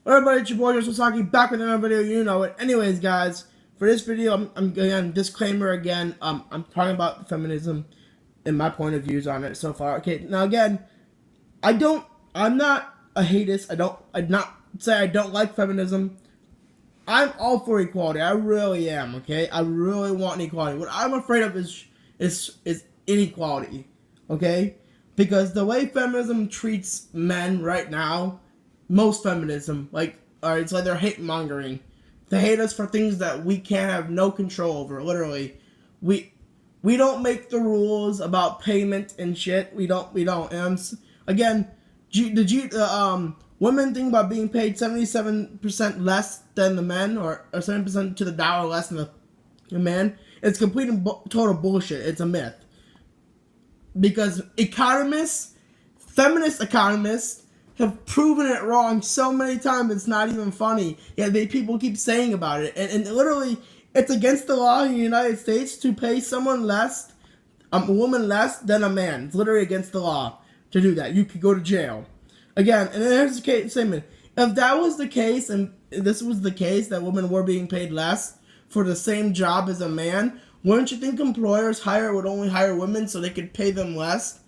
Everybody, it's your boy Joseph Saki back with another video. You know it. Anyways, guys, for this video, I'm again disclaimer again. I'm talking about feminism and my point of views on it so far. Okay, now again, I'm not a hatist. I'd not say I don't like feminism. I'm all for equality. I really am. Okay, I really want equality. What I'm afraid of is inequality. Okay, because the way feminism treats men right now, most feminism, it's like they're hate mongering. They hate us for things that we can't have no control over. Literally, we we don't make the rules about payment and shit. We don't. And again, women think about being paid 77% less than the men, or 7% to the dollar less than the man. It's complete and total bullshit. It's a myth. Because feminist economists, have proven it wrong so many times it's not even funny. Yet people keep saying about it. And literally, it's against the law in the United States to pay someone less, a woman less than a man. It's literally against the law to do that. You could go to jail. Again, and then there's the case statement. If that was the case, and this was the case, that women were being paid less for the same job as a man, wouldn't you think employers would only hire women so they could pay them less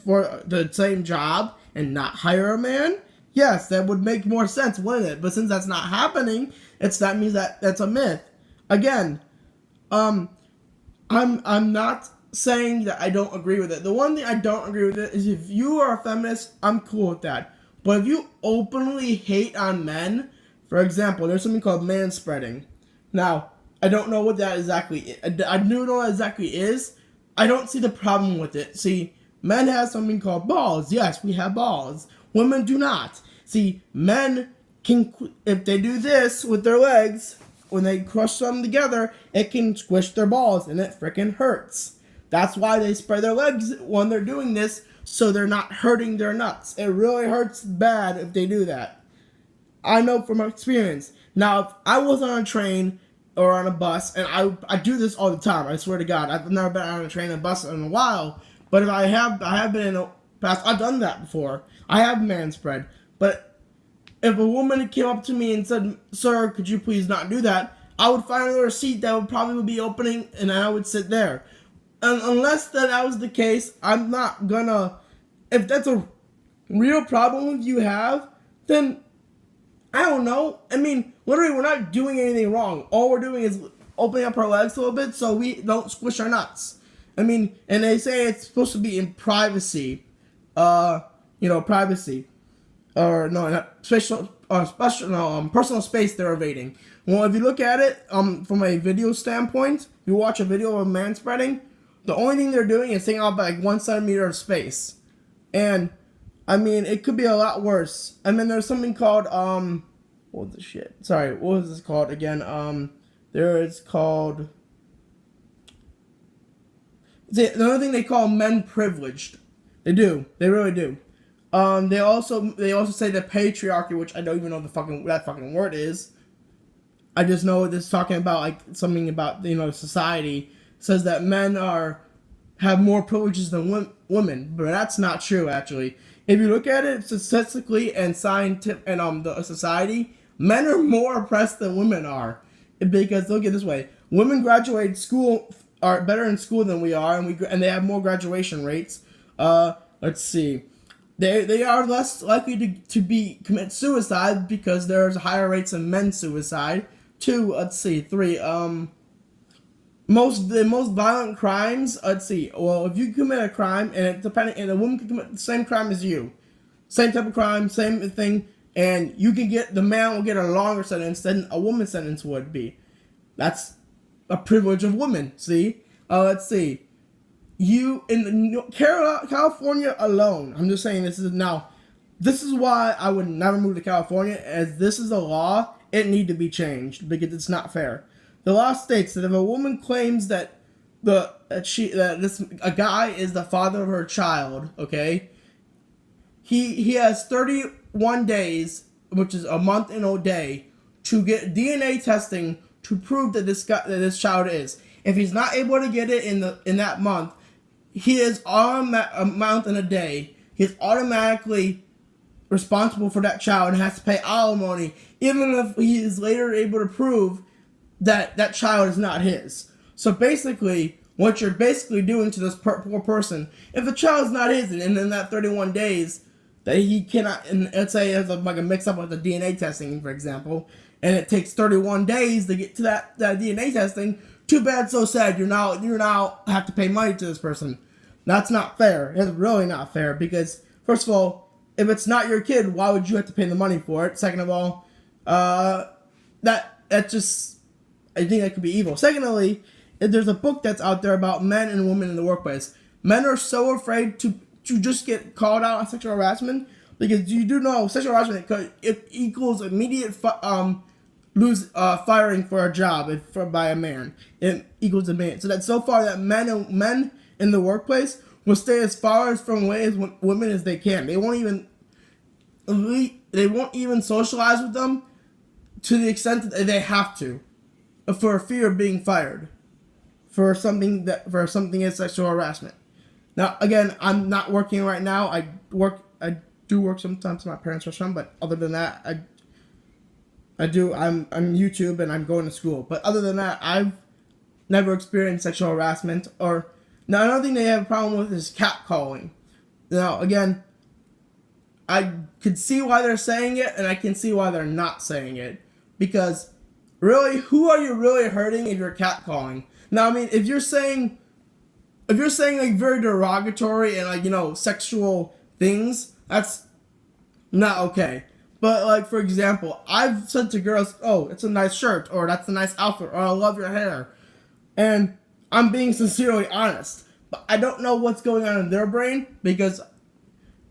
for the same job and not hire a man? Yes, that would make more sense, wouldn't it? But since that's not happening, that means that's a myth. Again, I'm not saying that I don't agree with it. The one thing I don't agree with it is if you are a feminist, I'm cool with that. But if you openly hate on men, for example, there's something called manspreading. Now, I don't know what that exactly is. I do know what that exactly is. I don't see the problem with it. See, men have something called balls. Yes, we have balls. Women do not. See, men can, if they do this with their legs, when they crush them together, it can squish their balls, and it freaking hurts. That's why they spread their legs when they're doing this, so they're not hurting their nuts. It really hurts bad if they do that. I know from experience. Now, if I was on a train or on a bus, and I do this all the time, I swear to God, I've never been on a train or bus in a while, but if I have been in the past, I've done that before. I have manspread. But if a woman came up to me and said, "Sir, could you please not do that?" I would find another seat that would probably be opening, and I would sit there. And unless that was the case, I'm not gonna. If that's a real problem you have, then I don't know. I mean, literally, we're not doing anything wrong. All we're doing is opening up our legs a little bit so we don't squish our nuts. I mean, and they say it's supposed to be in privacy. Privacy. Or no, not special, personal space they're evading. Well, if you look at it from a video standpoint, you watch a video of manspreading, the only thing they're doing is taking off like 1 centimeter of space. And I mean, it could be a lot worse. I mean, there's something called what was the shit? Sorry, what was this called again? There is called. Another thing they call men privileged. They do. They really do. They also say the patriarchy, which I don't even know that fucking word is. I just know this is talking about like something about society. It says that men have more privileges than women, but that's not true actually. If you look at it statistically and scientific and the society, men are more oppressed than women are. Because look at it this way: women graduate school are better in school than we are, and they have more graduation rates. Let's see. They are less likely to commit suicide because there's higher rates of men's suicide. 2, let's see, 3. The most violent crimes. Let's see. Well, if you commit a crime and a woman can commit the same crime as you, same type of crime, same thing, and the man will get a longer sentence than a woman's sentence would be. That's a privilege of women. See. Let's see. You in California alone. I'm just saying this is why I would never move to California, as this is a law. It need to be changed because it's not fair. The law states that if a woman claims that a guy is the father of her child, okay, he has 31 days, which is a month and a day, to get DNA testing to prove that this child is. If he's not able to get it in that month, he is on a month and a day. He's automatically responsible for that child and has to pay alimony, even if he is later able to prove that that child is not his. So basically, what you're basically doing to this poor person, if the child is not his, and in that 31 days that he cannot, and let's say it's like a mix up with the DNA testing, for example, and it takes 31 days to get to that DNA testing, too bad, so sad. You now have to pay money to this person. That's not fair. It's really not fair because, first of all, if it's not your kid, why would you have to pay the money for it? Second of all, that just, I think that could be evil. Secondly, there's a book that's out there about men and women in the workplace. Men are so afraid to just get called out on sexual harassment because you do know sexual harassment, it equals immediate firing for a job by a man. It equals a man. So that so far that men in the workplace will stay as far from away as women as they can. They won't even socialize with them to the extent that they have to, for fear of being fired for something as sexual harassment. Now, again, I'm not working right now. I do work sometimes in my parents' restaurant, but other than that, I'm YouTube and I'm going to school. But other than that, I've never experienced sexual harassment. Now, another thing they have a problem with is catcalling. Now, again, I could see why they're saying it, and I can see why they're not saying it. Because, really, who are you really hurting if you're catcalling? Now, I mean, if you're saying like very derogatory and like, sexual things, that's not okay. But like, for example, I've said to girls, "Oh, it's a nice shirt," or "That's a nice outfit," or "I love your hair," and I'm being sincerely honest. But I don't know what's going on in their brain because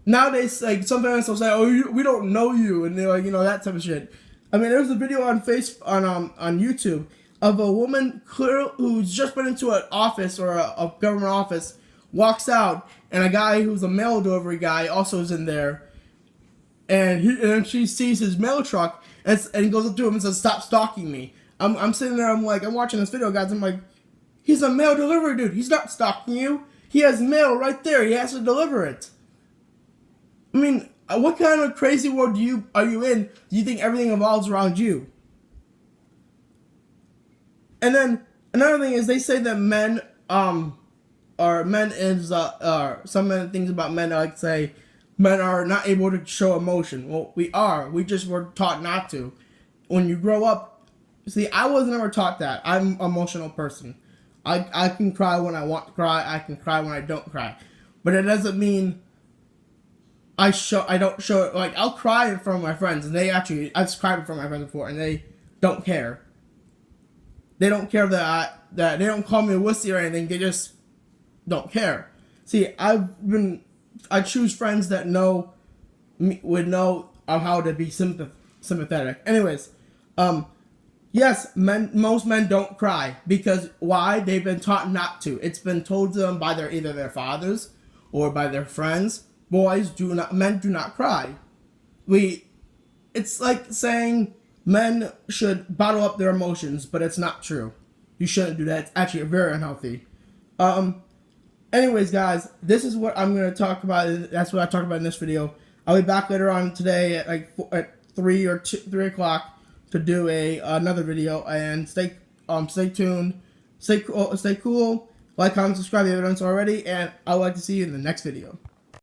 nowadays, like, sometimes they'll say, "Oh, we don't know you," and they're like, that type of shit. I mean, there's a video on YouTube of a woman who's just been into an office or a government office, walks out, and a guy who's a mail delivery guy also is in there, and then she sees his mail truck and he goes up to him and says, "Stop stalking me." I'm sitting there, I'm watching this video, guys. I'm like, he's a mail delivery dude. He's not stalking you. He has mail right there. He has to deliver it. I mean, what kind of crazy world are you in? Do you think everything evolves around you? And then another thing is they say that some of the things about men are like say men are not able to show emotion. Well, we are. We just were taught not to. When you grow up, see, I was never taught that. I'm an emotional person. I can cry when I want to cry. I can cry when I don't cry. But it doesn't mean I don't show it. Like, I'll cry in front of my friends, and I've cried in front of my friends before, and they don't care. They don't care that they don't call me a wussy or anything. They just don't care. See, I choose friends that would know how to be sympathetic. Anyways, yes, most men don't cry because why? They've been taught not to. It's been told to them by either their fathers or by their friends. Men do not cry. It's like saying men should bottle up their emotions, but it's not true. You shouldn't do that. It's actually very unhealthy. Anyways, guys, this is what I'm going to talk about. That's what I talked about in this video. I'll be back later on today at 3 o'clock to do another video. And stay tuned. Stay cool. Like, comment, subscribe if you haven't done so already. And I would like to see you in the next video.